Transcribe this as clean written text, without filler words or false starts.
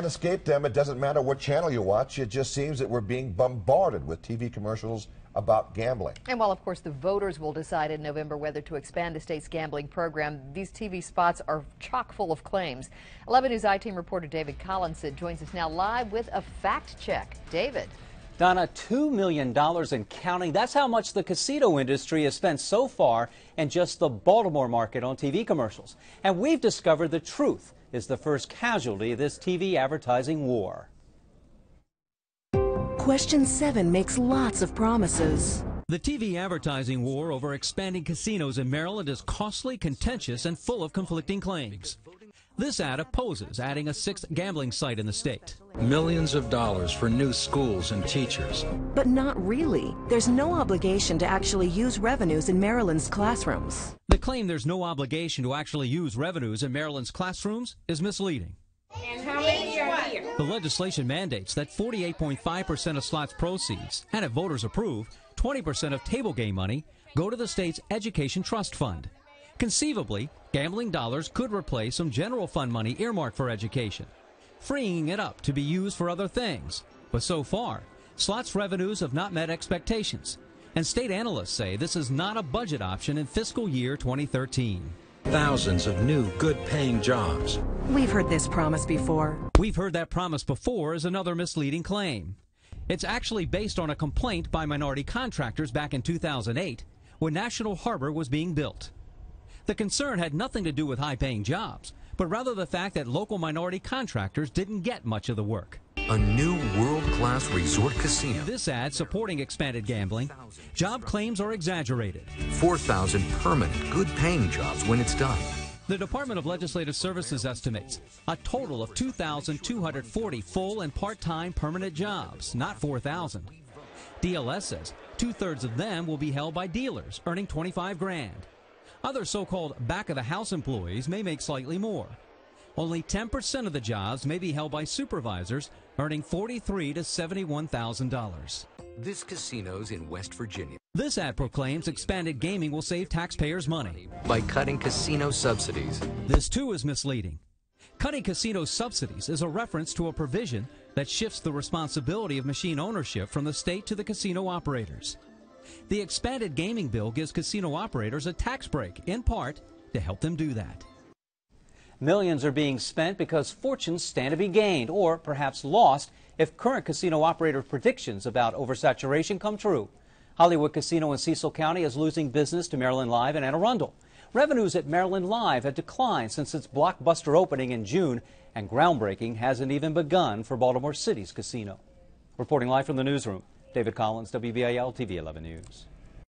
can't escape them. It doesn't matter what channel you watch. It just seems that we're being bombarded with TV commercials about gambling. And while, of course, the voters will decide in November whether to expand the state's gambling program, these TV spots are chock full of claims. 11 News I-Team reporter David Collinson joins us now live with a fact check. David. Donna, $2 million and counting. That's how much the casino industry has spent so far in just the Baltimore market on TV commercials. And we've discovered the truth is the first casualty of this TV advertising war. Question 7 makes lots of promises. The TV advertising war over expanding casinos in Maryland is costly, contentious, and full of conflicting claims. This ad opposes adding a 6th gambling site in the state. Millions of dollars for new schools and teachers. But not really. There's no obligation to actually use revenues in Maryland's classrooms. The claim there's no obligation to actually use revenues in Maryland's classrooms is misleading. And how many are here? The legislation mandates that 48.5% of slots proceeds, and if voters approve, 20% of table game money go to the state's education trust fund. Conceivably, gambling dollars could replace some general fund money earmarked for education, freeing it up to be used for other things. But so far, slots revenues have not met expectations, and state analysts say this is not a budget option in fiscal year 2013. Thousands of new, good-paying jobs. We've heard this promise before. We've heard that promise before is another misleading claim. It's actually based on a complaint by minority contractors back in 2008 when National Harbor was being built. The concern had nothing to do with high-paying jobs, but rather the fact that local minority contractors didn't get much of the work. A new world-class resort casino. In this ad supporting expanded gambling, job claims are exaggerated. 4,000 permanent, good-paying jobs when it's done. The Department of Legislative Services estimates a total of 2,240 full and part-time permanent jobs, not 4,000. DLS says 2/3 of them will be held by dealers earning $25 grand. Other so-called back-of-the-house employees may make slightly more. Only 10% of the jobs may be held by supervisors earning $43,000 to $71,000. This casino's in West Virginia. This ad proclaims expanded gaming will save taxpayers money by cutting casino subsidies. This too is misleading. Cutting casino subsidies is a reference to a provision that shifts the responsibility of machine ownership from the state to the casino operators. The expanded gaming bill gives casino operators a tax break, in part, to help them do that. Millions are being spent because fortunes stand to be gained, or perhaps lost, if current casino operator predictions about oversaturation come true. Hollywood Casino in Cecil County is losing business to Maryland Live in Anne Arundel. Revenues at Maryland Live have declined since its blockbuster opening in June, and groundbreaking hasn't even begun for Baltimore City's casino. Reporting live from the newsroom, David Collins, WVIL TV 11 News.